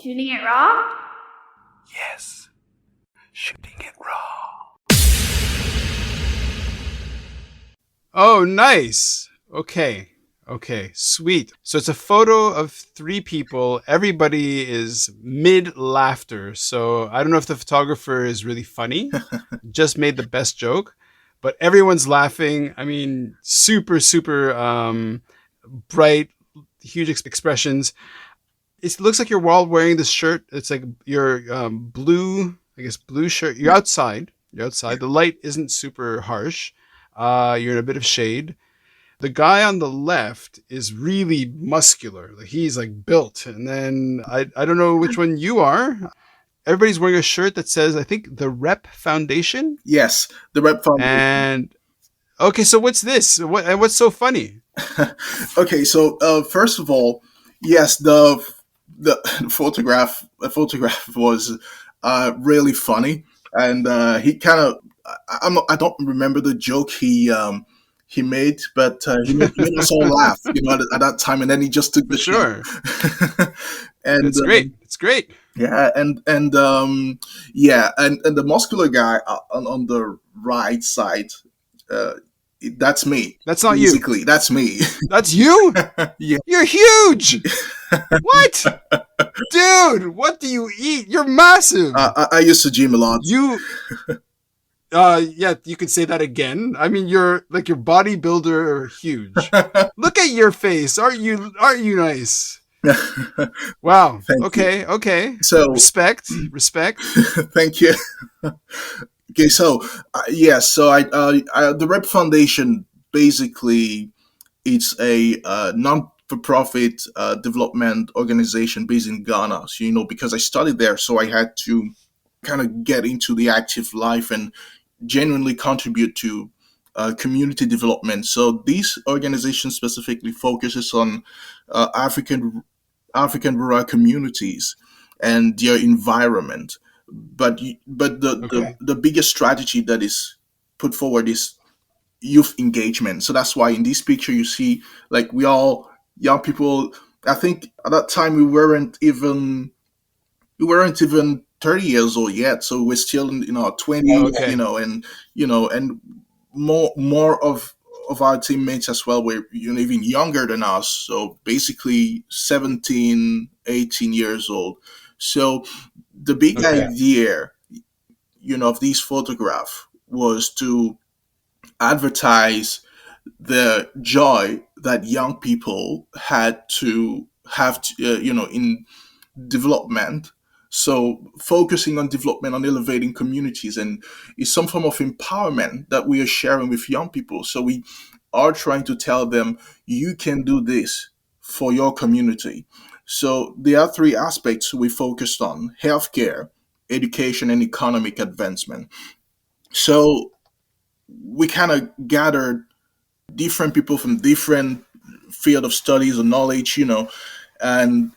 Shooting it raw? Yes. Shooting it raw. Oh, nice. Okay. Okay, sweet. So it's a photo of 3 people. Everybody is mid-laughter. So I don't know if the photographer is really funny, just made the best joke, but everyone's laughing. I mean, super, super bright, huge expressions. It looks like you're all wearing this shirt. It's like your blue, I guess, blue shirt. You're outside. You're outside. The light isn't super harsh. You're in a bit of shade. The guy on the left is really muscular. Like he's like built. And then I don't know which one you are. Everybody's wearing a shirt that says, I think, the Rep Foundation. Yes, the Rep Foundation. And okay, so what's this? What's so funny? Okay, so first of all, yes, the photograph was really funny, and he kind of I don't remember the joke he made, but he made us all laugh, at that time, and then he just took the Sure. And it's great. It's great. Yeah, and the muscular guy on the right side, that's me. That's not Basically, you. that's me. That's you? Yeah. You're huge. What? Dude, what do you eat? You're massive. I used to gym a lot. Yeah, you could say that again. I mean, you're like your bodybuilder huge. Look at your face. Aren't you nice? Wow. Okay. So respect. Thank you. Okay, so so I the Rep Foundation, basically it's a non-for-profit development organization based in Ghana. So because I studied there, so I had to kind of get into the active life and genuinely contribute to community development. So this organization specifically focuses on African rural communities and their environment. But the biggest strategy that is put forward is youth engagement. So that's why in this picture you see, like, we all young people. I think at that time we weren't even 30 years old yet, so we're still in our 20s. Okay. And more of our teammates as well were even younger than us, so basically 17, 18 years old. So the big idea of these photographs was to advertise the joy that young people had to have in development. So focusing on development, on elevating communities, and is some form of empowerment that we are sharing with young people. So we are trying to tell them, you can do this for your community. So there are 3 aspects we focused on: healthcare, education, and economic advancement. So we kind of gathered different people from different field of studies or knowledge, and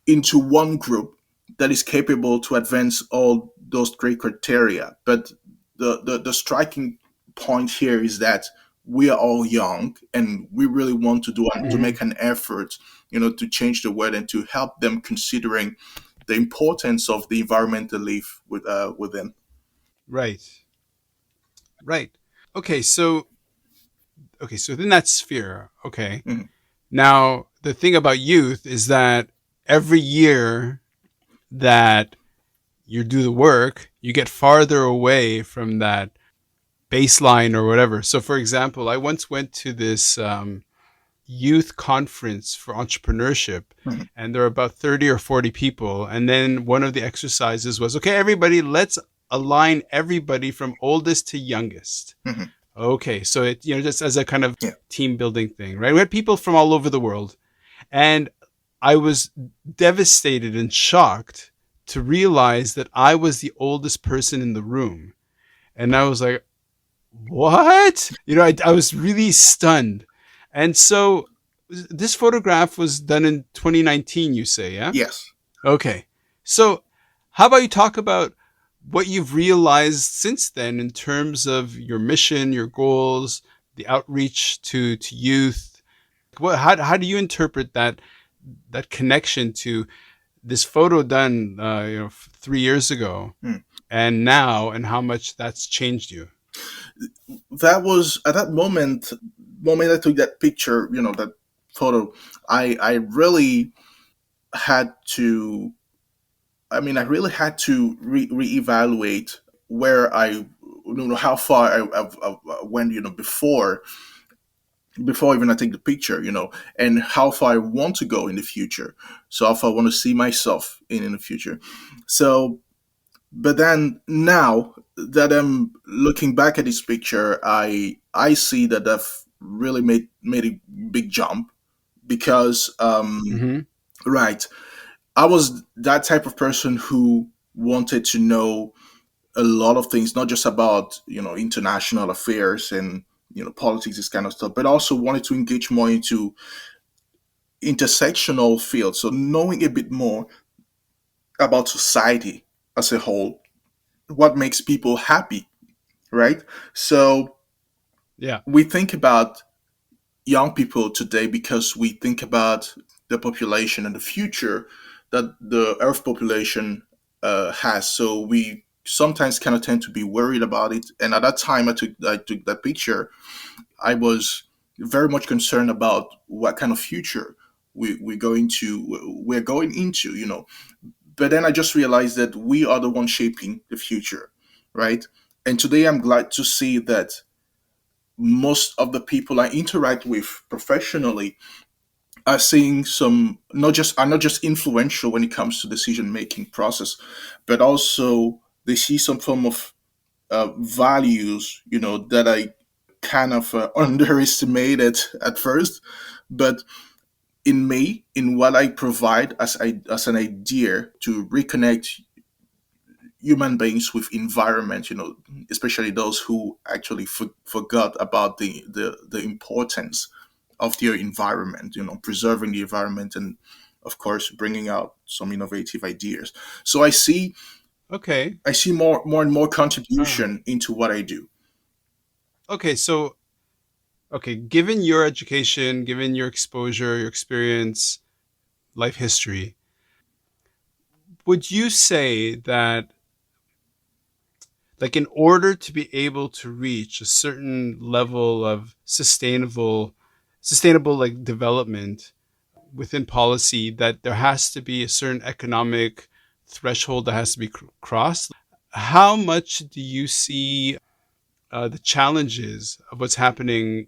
into one group that is capable to advance all those 3 criteria. But the striking point here is that we are all young, and we really want to to make an effort, to change the world and to help them, considering the importance of the environment they live within. Right. Okay, so within that sphere, okay. Mhm. Now, the thing about youth is that every year that you do the work, you get farther away from that baseline or whatever. So, for example, I once went to this youth conference for entrepreneurship, and there were about 30 or 40 people. And then one of the exercises was, okay, everybody, let's align everybody from oldest to youngest. Okay, so it just as a kind of team building thing, right? We had people from all over the world, and I was devastated and shocked to realize that I was the oldest person in the room, and I was like, "What?" I was really stunned, and so this photograph was done in 2019. You say, yeah? Yes. Okay, so how about you talk about what you've realized since then in terms of your mission, your goals, the outreach to youth? How do you interpret that connection to this photo done, 3 years ago, Hmm. and now, and how much that's changed you. That was at that moment I took that picture, that photo. I really had to. I mean, I really had to reevaluate where how far I went, before even I take the picture, and how far I want to go in the future. So how far I want to see myself in the future. So, but then now that I'm looking back at this picture, I see that I've really made a big jump because, Mm-hmm. right, I was that type of person who wanted to know a lot of things, not just about international affairs and politics, this kind of stuff, but also wanted to engage more into intersectional fields. So knowing a bit more about society as a whole, what makes people happy, right? So Yeah. we think about young people today because we think about the population and the future that the Earth population has. So we sometimes kind of tend to be worried about it. And at that time, I took that picture. I was very much concerned about what kind of future we're going into. But then I just realized that we are the ones shaping the future, right? And today I'm glad to see that most of the people I interact with professionally are seeing some not just influential when it comes to decision making process, but also they see some form of values, that I kind of underestimated at first, but in me, in what I provide as an idea to reconnect human beings with environment, especially those who actually forgot about the importance of their environment, preserving the environment, and of course bringing out some innovative ideas. So Okay. I see more and more Ah. contribution into what I do. Okay. So, okay, given your education, given your exposure, your experience, life history, would you say that, like, in order to be able to reach a certain level of sustainable like development within policy, that there has to be a certain economic threshold that has to be crossed? How much do you see the challenges of what's happening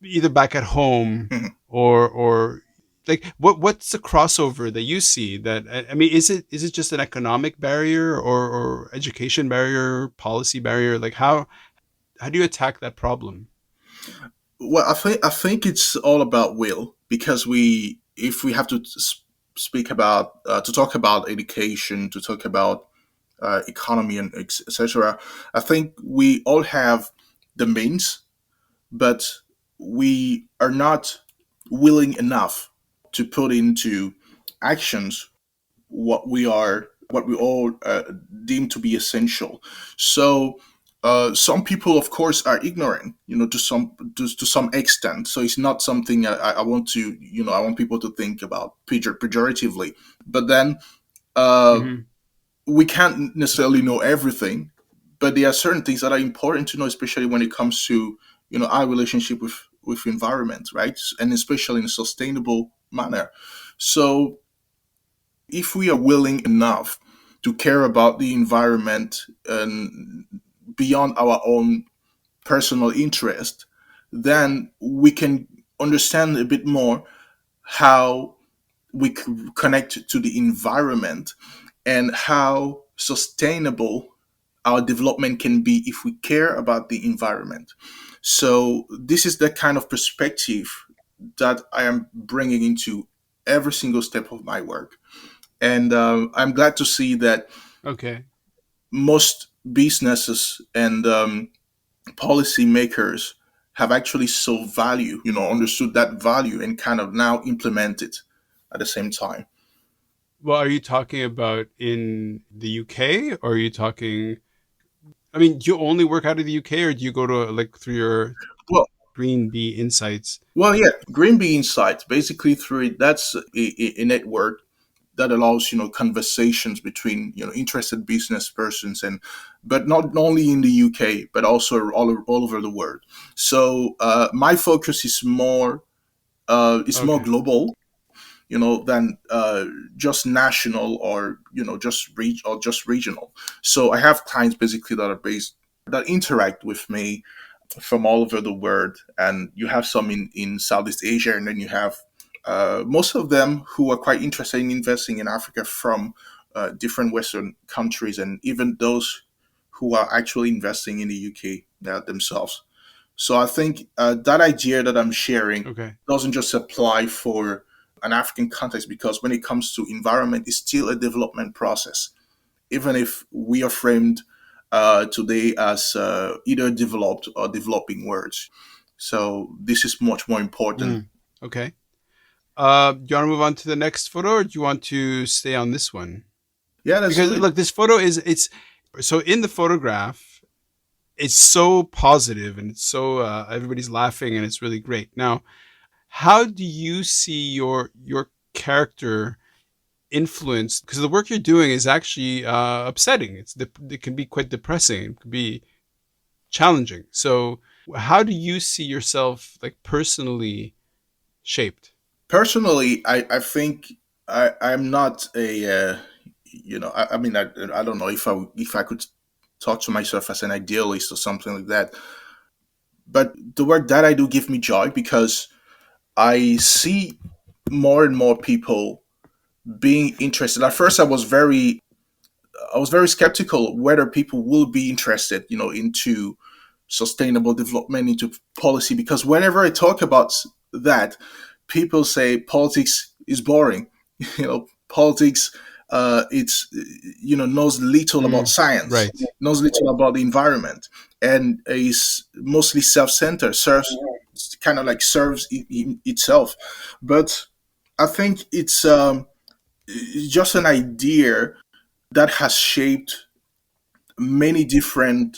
either back at home, Mhm. or like what's the crossover that you see? That, I mean, is it just an economic barrier, or education barrier, policy barrier? Like, how do you attack that problem? Well, I think it's all about will, because if we have to speak about to talk about education, to talk about economy and etc. I think we all have the means, but we are not willing enough to put into actions what we all deem to be essential. So some people, of course, are ignorant, to some extent. So it's not something I want to, I want people to think about pejoratively. But then uh, Mm-hmm. we can't necessarily know everything, but there are certain things that are important to know, especially when it comes to our relationship with environment, right? And especially in a sustainable manner. So if we are willing enough to care about the environment and beyond our own personal interest, then we can understand a bit more how we connect to the environment and how sustainable our development can be if we care about the environment. So, this is the kind of perspective that I am bringing into every single step of my work. And I'm glad to see that Okay. most businesses and policymakers have actually saw value, understood that value and kind of now implement it at the same time. Well, are you talking about in the UK, or are you talking? I mean, do you only work out of the UK, or do you go to, like, through your Well, Green Bee Insights? yeah, Green Bee Insights, basically through it, that's a network that allows conversations between interested business persons, and but not only in the UK but also all over the world. So my focus is more Okay. global, than just national, or just regional. So I have clients basically that are based that interact with me from all over the world, and you have some in Southeast Asia, and then you have most of them who are quite interested in investing in Africa from different Western countries, and even those who are actually investing in the UK themselves. So I think that idea that I'm sharing Okay. doesn't just apply for an African context, because when it comes to environment, it's still a development process, even if we are framed today as either developed or developing words. So this is much more important. Mm. Okay. Do you want to move on to the next photo, or do you want to stay on this one? Yeah, let's Because do it. look, this photo is it's so in the photograph, it's so positive and it's so everybody's laughing and it's really great. Now, how do you see your character influenced? Because the work you're doing is actually upsetting. It can be quite depressing. It can be challenging. So, how do you see yourself like personally shaped? Personally, I think I'm not a I mean I don't know if I could talk to myself as an idealist or something like that. But the work that I do give me joy, because I see more and more people being interested. At first, I was very skeptical whether people will be interested, into sustainable development, into policy, because whenever I talk about that, people say politics is boring. Politics, it's knows little about Mm, science, right. knows little about the environment, and is mostly self-centered. Serves kind of like serves itself, but I think it's just an idea that has shaped many different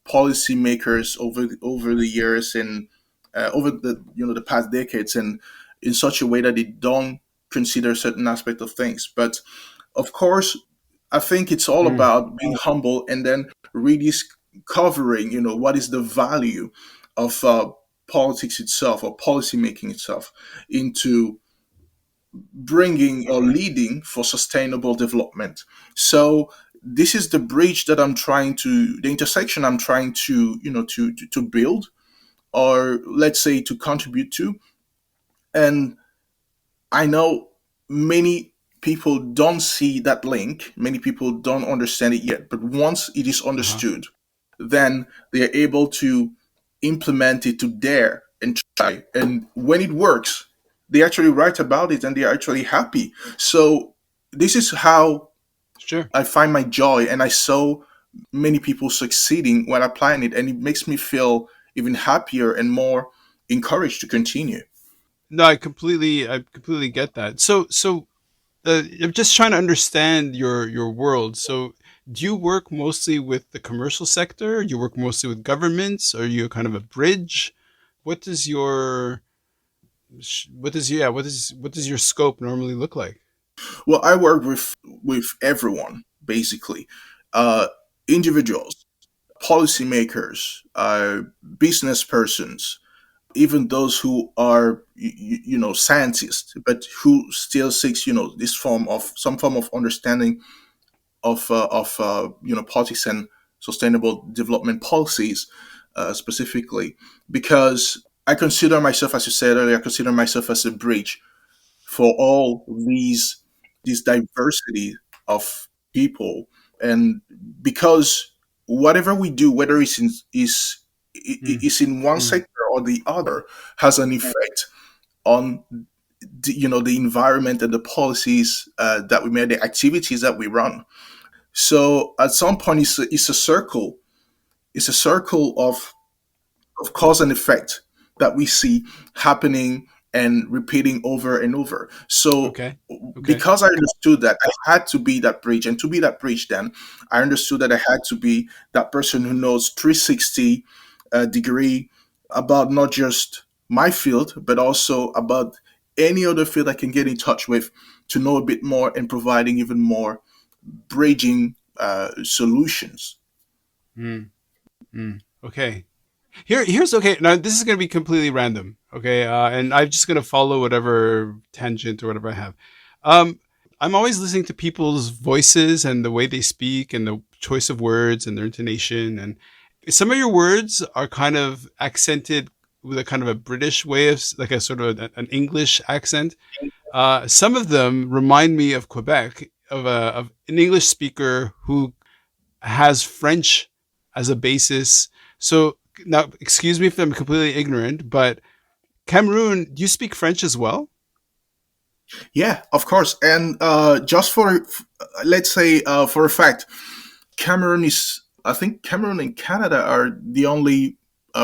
policymakers over the years, and over the past decades, and in such a way that they don't consider certain aspect of things. But of course, I think it's all Mm, about being humble, and then rediscovering, what is the value of politics itself, or policy making itself, into bringing or leading for sustainable development. So this is the bridge that the intersection I'm trying to, to build, or let's say to contribute to. And I know many people don't see that link, many people don't understand it yet, but once it is uh-huh. understood, then they are able to implement it to dare and try. And when it works, they actually write about it and they are actually happy. So this is how Sure. I find my joy, and I saw many people succeeding when applying it, and it makes me feel even happier and more encouraged to continue. No, I completely get that. I'm just trying to understand your world. So, do you work mostly with the commercial sector? Do you work mostly with governments? Are you kind of a bridge? What does your what does your scope normally look like? Well, I work with everyone basically, uh, individuals, policymakers, business persons, even those who are scientists, but who still seeks this form of some form of understanding of politics and sustainable development policies, specifically, because I consider myself, as you said earlier, I consider myself as a bridge for all these diversity of people. And because whatever we do, whether Mm, is in one mm, sector or the other, has an effect on the environment and the policies that we make, the activities that we run. So at some point, it's a circle. It's a circle of cause and effect that we see happening and repeating over and over. So okay. Okay. because I understood that I had to be that bridge, and to be that bridge, then I understood that I had to be that person who knows 360 degree about not just my field, but also about any other field I can get in touch with to know a bit more and providing even more bridging solutions. Mm, okay. Here's okay. Now this is gonna be completely random. Okay, and I'm just gonna follow whatever tangent or whatever I have. I'm always listening to people's voices and the way they speak and the choice of words and their intonation. And some of your words are kind of accented with a kind of a British way of like a sort of an English accent. Some of them remind me of Quebec, of an English speaker who has French as a basis. So now, excuse me if I'm completely ignorant, but Cameroon, do you speak French as well? Yeah, of course. And just for, let's say, for a fact, Cameroon is, I think Cameroon and Canada are the only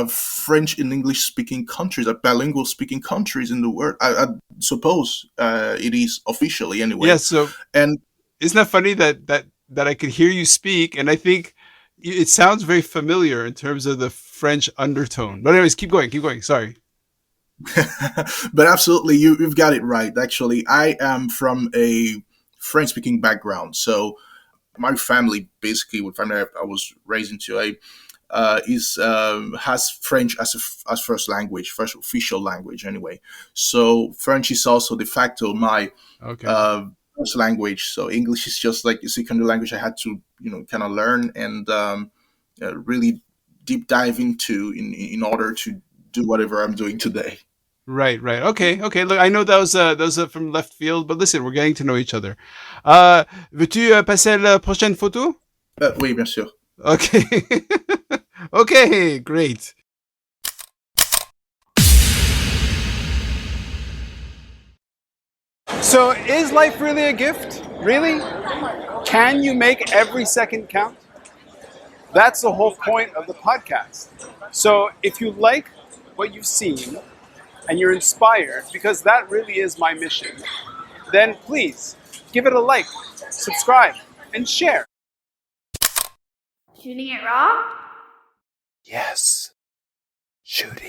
French and English speaking countries, bilingual speaking countries in the world. I suppose it is officially Yeah. anyway. So And isn't that funny that I could hear you speak, and I think it sounds very familiar in terms of the French undertone. But anyways, keep going, keep going. Sorry. but absolutely, you've got it right. Actually, I am from a French speaking background. So my family, basically, what family I was raised into, is has French as first language, first official language, anyway. So French is also de facto my Okay. uh, first language. So English is just like a secondary language I had to, kind of learn and really deep dive into in order to do whatever I'm doing today. Right, right. Okay, okay. Look, I know those are from left field, but listen, we're getting to know each other. Veux-tu passer la prochaine photo? Oui, bien sûr. Okay. Okay, great. So, is life really a gift? Really? Can you make every second count? That's the whole point of the podcast. So, if you like what you've seen and you're inspired, because that really is my mission, then please give it a like, subscribe, and share. Shooting it raw? Yes. Shooting.